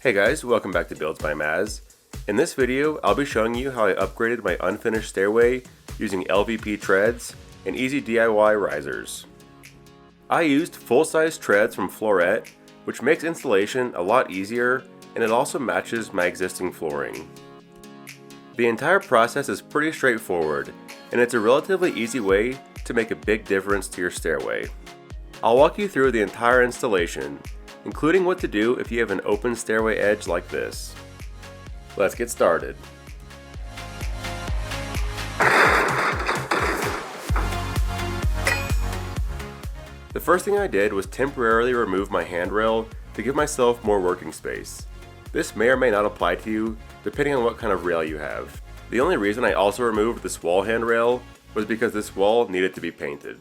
Hey guys, welcome back to Builds by Maz. In this video, I'll be showing you how I upgraded my unfinished stairway using LVP treads and easy DIY risers. I used full-size treads from Flooret, which makes installation a lot easier, and it also matches my existing flooring. The entire process is pretty straightforward, and it's a relatively easy way to make a big difference to your stairway. I'll walk you through the entire installation, including what to do if you have an open stairway edge like this. Let's get started. The first thing I did was temporarily remove my handrail to give myself more working space. This may or may not apply to you, depending on what kind of rail you have. The only reason I also removed this wall handrail was because this wall needed to be painted.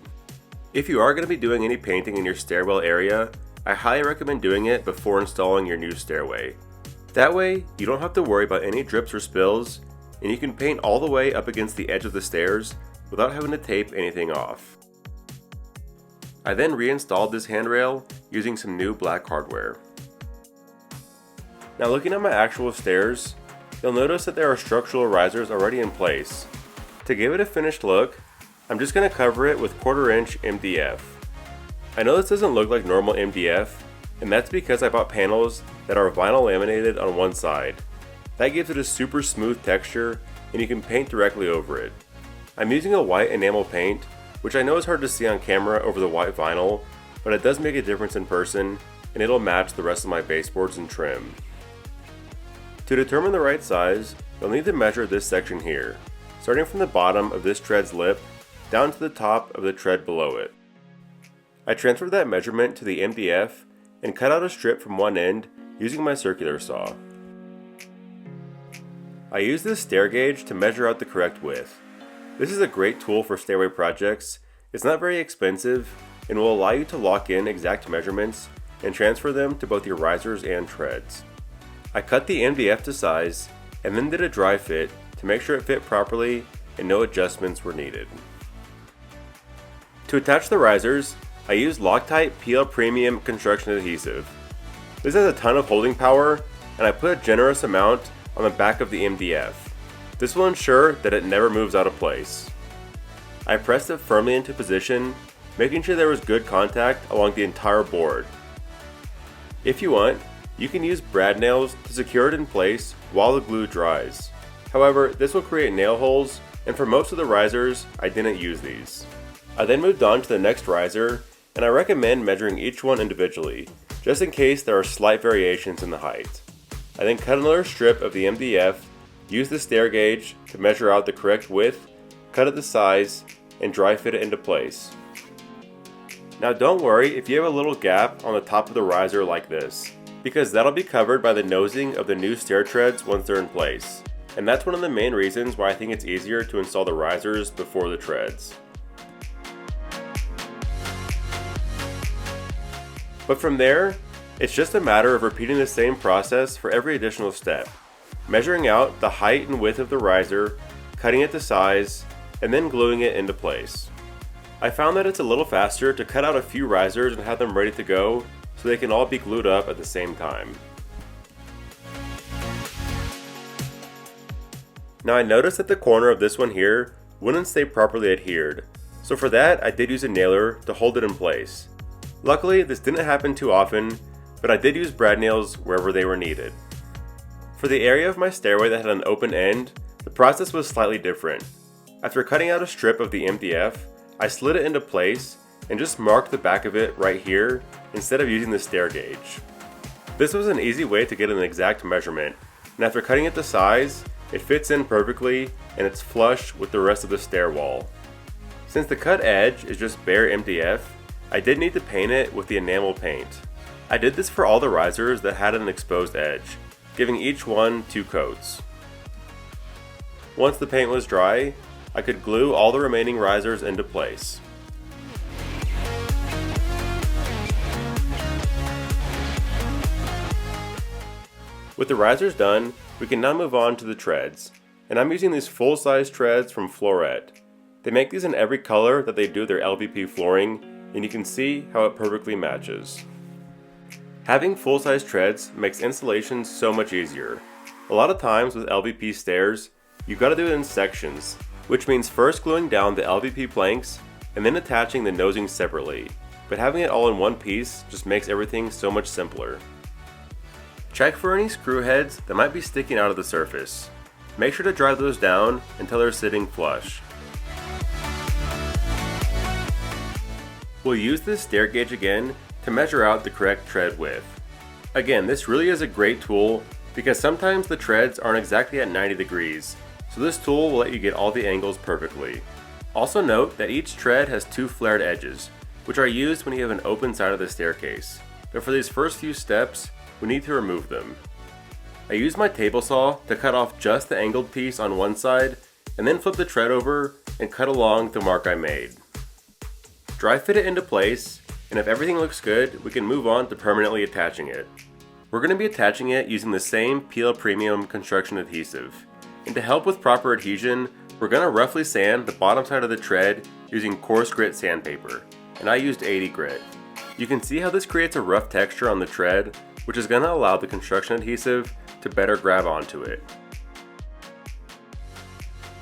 If you are going to be doing any painting in your stairwell area, I highly recommend doing it before installing your new stairway. That way, you don't have to worry about any drips or spills, and you can paint all the way up against the edge of the stairs without having to tape anything off. I then reinstalled this handrail using some new black hardware. Now looking at my actual stairs, you'll notice that there are structural risers already in place. To give it a finished look, I'm just going to cover it with 1/4 inch MDF. I know this doesn't look like normal MDF, and that's because I bought panels that are vinyl laminated on one side. That gives it a super smooth texture, and you can paint directly over it. I'm using a white enamel paint, which I know is hard to see on camera over the white vinyl, but it does make a difference in person, and it'll match the rest of my baseboards and trim. To determine the right size, you'll need to measure this section here, starting from the bottom of this tread's lip down to the top of the tread below it. I transferred that measurement to the MDF and cut out a strip from one end using my circular saw. I used this stair gauge to measure out the correct width. This is a great tool for stairway projects. It's not very expensive and will allow you to lock in exact measurements and transfer them to both your risers and treads. I cut the MDF to size and then did a dry fit to make sure it fit properly and no adjustments were needed. To attach the risers, I used Loctite PL Premium Construction Adhesive. This has a ton of holding power, and I put a generous amount on the back of the MDF. This will ensure that it never moves out of place. I pressed it firmly into position, making sure there was good contact along the entire board. If you want, you can use brad nails to secure it in place while the glue dries. However, this will create nail holes, and for most of the risers, I didn't use these. I then moved on to the next riser, and I recommend measuring each one individually, just in case there are slight variations in the height. I then cut another strip of the MDF, used the stair gauge to measure out the correct width, cut it to size, and dry fit it into place. Now don't worry if you have a little gap on the top of the riser like this, because that'll be covered by the nosing of the new stair treads once they're in place, and that's one of the main reasons why I think it's easier to install the risers before the treads. But from there, it's just a matter of repeating the same process for every additional step, measuring out the height and width of the riser, cutting it to size, and then gluing it into place. I found that it's a little faster to cut out a few risers and have them ready to go so they can all be glued up at the same time. Now I noticed that the corner of this one here wouldn't stay properly adhered, so for that I did use a nailer to hold it in place. Luckily, this didn't happen too often, but I did use brad nails wherever they were needed. For the area of my stairway that had an open end, the process was slightly different. After cutting out a strip of the MDF, I slid it into place and just marked the back of it right here instead of using the stair gauge. This was an easy way to get an exact measurement, and after cutting it to size, it fits in perfectly and it's flush with the rest of the stair wall. Since the cut edge is just bare MDF, I did need to paint it with the enamel paint. I did this for all the risers that had an exposed edge, giving each one 2 coats. Once the paint was dry, I could glue all the remaining risers into place. With the risers done, we can now move on to the treads, and I'm using these full-size treads from Flooret. They make these in every color that they do their LVP flooring, and you can see how it perfectly matches. Having full-size treads makes installation so much easier. A lot of times with LVP stairs, you've got to do it in sections, which means first gluing down the LVP planks and then attaching the nosing separately, but having it all in one piece just makes everything so much simpler. Check for any screw heads that might be sticking out of the surface. Make sure to drive those down until they're sitting flush. We'll use this stair gauge again to measure out the correct tread width. Again, this really is a great tool because sometimes the treads aren't exactly at 90 degrees, so this tool will let you get all the angles perfectly. Also note that each tread has two flared edges, which are used when you have an open side of the staircase. But for these first few steps, we need to remove them. I used my table saw to cut off just the angled piece on one side, and then flip the tread over and cut along the mark I made. Dry fit it into place, and if everything looks good, we can move on to permanently attaching it. We're going to be attaching it using the same PL Premium construction adhesive. And to help with proper adhesion, we're going to roughly sand the bottom side of the tread using coarse grit sandpaper, and I used 80 grit. You can see how this creates a rough texture on the tread, which is going to allow the construction adhesive to better grab onto it.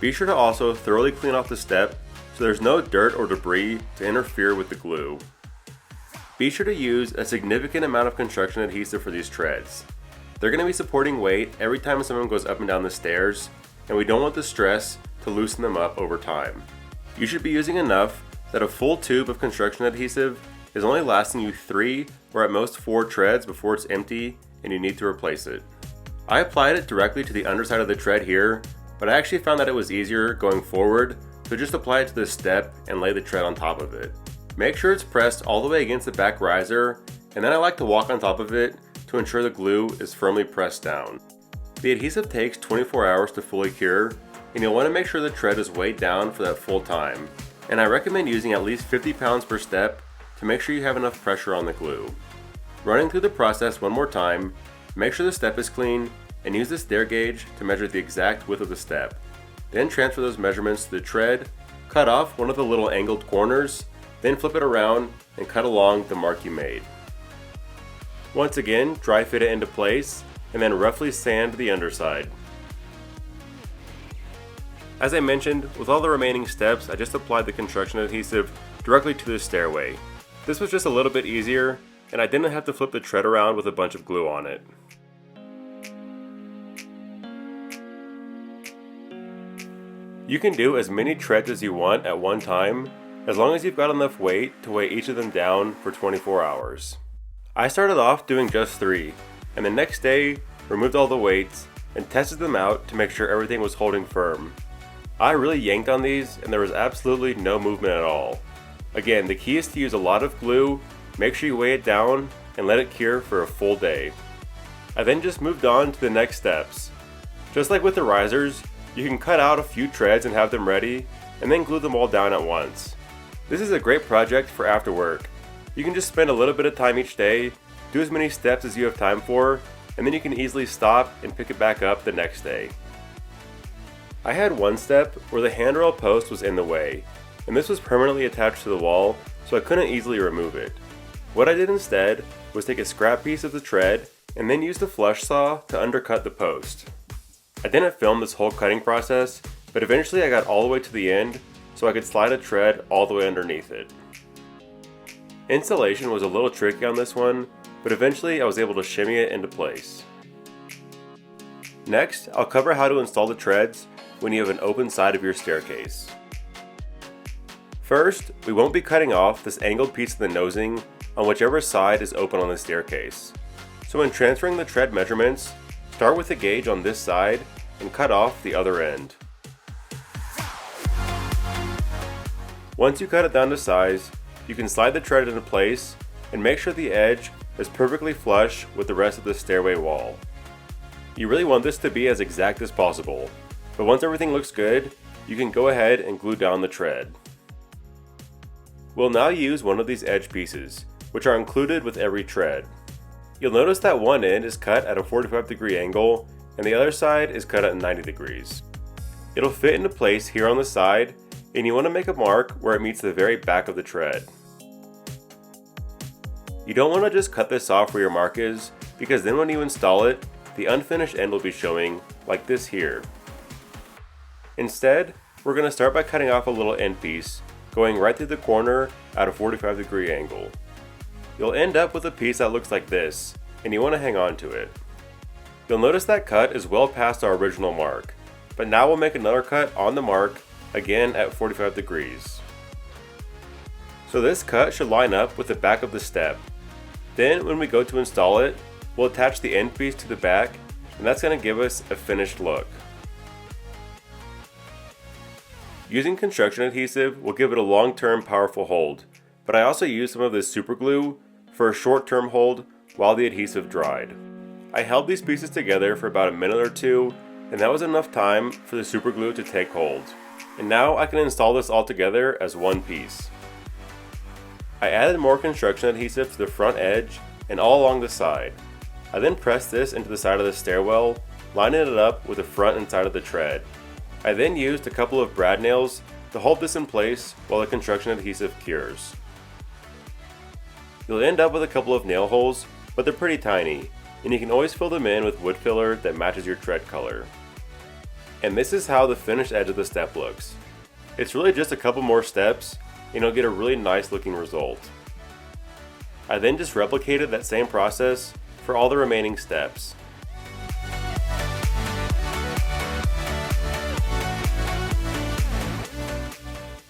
Be sure to also thoroughly clean off the step so there's no dirt or debris to interfere with the glue. Be sure to use a significant amount of construction adhesive for these treads. They're going to be supporting weight every time someone goes up and down the stairs, and we don't want the stress to loosen them up over time. You should be using enough that a full tube of construction adhesive is only lasting you 3 or at most 4 treads before it's empty and you need to replace it. I applied it directly to the underside of the tread here, but I actually found that it was easier going forward, so just apply it to the step and lay the tread on top of it. Make sure it's pressed all the way against the back riser, and then I like to walk on top of it to ensure the glue is firmly pressed down. The adhesive takes 24 hours to fully cure, and you'll want to make sure the tread is weighed down for that full time. And I recommend using at least 50 pounds per step to make sure you have enough pressure on the glue. Running through the process one more time, make sure the step is clean, and use the stair gauge to measure the exact width of the step. Then transfer those measurements to the tread, cut off one of the little angled corners, then flip it around and cut along the mark you made. Once again, dry fit it into place, and then roughly sand the underside. As I mentioned, with all the remaining steps, I just applied the construction adhesive directly to the stairway. This was just a little bit easier, and I didn't have to flip the tread around with a bunch of glue on it. You can do as many treads as you want at one time, as long as you've got enough weight to weigh each of them down for 24 hours. I started off doing just 3, and the next day removed all the weights and tested them out to make sure everything was holding firm. I really yanked on these and there was absolutely no movement at all. Again, the key is to use a lot of glue, make sure you weigh it down, and let it cure for a full day. I then just moved on to the next steps. Just like with the risers, you can cut out a few treads and have them ready, and then glue them all down at once. This is a great project for after work. You can just spend a little bit of time each day, do as many steps as you have time for, and then you can easily stop and pick it back up the next day. I had one step where the handrail post was in the way, and this was permanently attached to the wall, so I couldn't easily remove it. What I did instead was take a scrap piece of the tread and then use the flush saw to undercut the post. I didn't film this whole cutting process, but eventually I got all the way to the end so I could slide a tread all the way underneath it. Installation was a little tricky on this one, but eventually I was able to shimmy it into place. Next, I'll cover how to install the treads when you have an open side of your staircase. First, we won't be cutting off this angled piece of the nosing on whichever side is open on the staircase. So when transferring the tread measurements, start with the gauge on this side and cut off the other end. Once you cut it down to size, you can slide the tread into place and make sure the edge is perfectly flush with the rest of the stairway wall. You really want this to be as exact as possible, but once everything looks good, you can go ahead and glue down the tread. We'll now use one of these edge pieces, which are included with every tread. You'll notice that one end is cut at a 45-degree angle and the other side is cut at 90 degrees. It'll fit into place here on the side, and you want to make a mark where it meets the very back of the tread. You don't want to just cut this off where your mark is, because then when you install it, the unfinished end will be showing, like this here. Instead, we're going to start by cutting off a little end piece, going right through the corner at a 45-degree angle. You'll end up with a piece that looks like this, and you want to hang on to it. You'll notice that cut is well past our original mark, but now we'll make another cut on the mark, again at 45 degrees. So this cut should line up with the back of the step. Then when we go to install it, we'll attach the end piece to the back, and that's going to give us a finished look. Using construction adhesive will give it a long-term powerful hold, but I also used some of this super glue for a short-term hold while the adhesive dried. I held these pieces together for about a minute or two, and that was enough time for the super glue to take hold. And now I can install this all together as one piece. I added more construction adhesive to the front edge and all along the side. I then pressed this into the side of the stairwell, lining it up with the front and side of the tread. I then used a couple of brad nails to hold this in place while the construction adhesive cures. You'll end up with a couple of nail holes, but they're pretty tiny, and you can always fill them in with wood filler that matches your tread color. And this is how the finished edge of the step looks. It's really just a couple more steps, and you'll get a really nice looking result. I then just replicated that same process for all the remaining steps.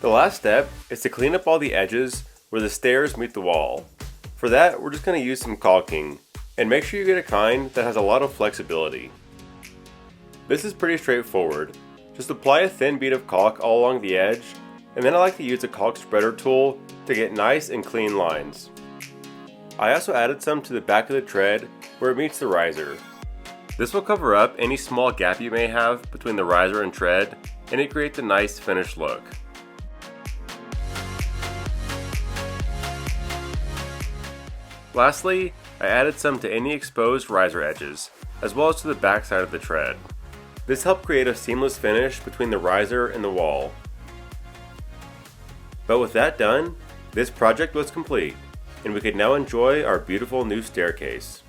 The last step is to clean up all the edges where the stairs meet the wall. For that, we're just going to use some caulking, and make sure you get a kind that has a lot of flexibility. This is pretty straightforward. Just apply a thin bead of caulk all along the edge, and then I like to use a caulk spreader tool to get nice and clean lines. I also added some to the back of the tread where it meets the riser. This will cover up any small gap you may have between the riser and tread, and it creates a nice finished look. Lastly, I added some to any exposed riser edges, as well as to the back side of the tread. This helped create a seamless finish between the riser and the wall. But with that done, this project was complete, and we could now enjoy our beautiful new staircase.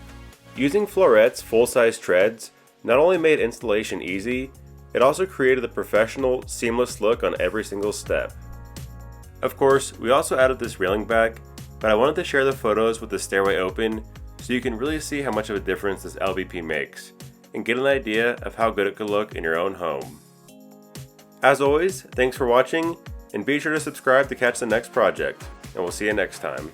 Using Flooret's full-size treads not only made installation easy, it also created a professional, seamless look on every single step. Of course, we also added this railing back, but I wanted to share the photos with the stairway open so you can really see how much of a difference this LVP makes, and get an idea of how good it could look in your own home. As always, thanks for watching, and be sure to subscribe to catch the next project, and we'll see you next time.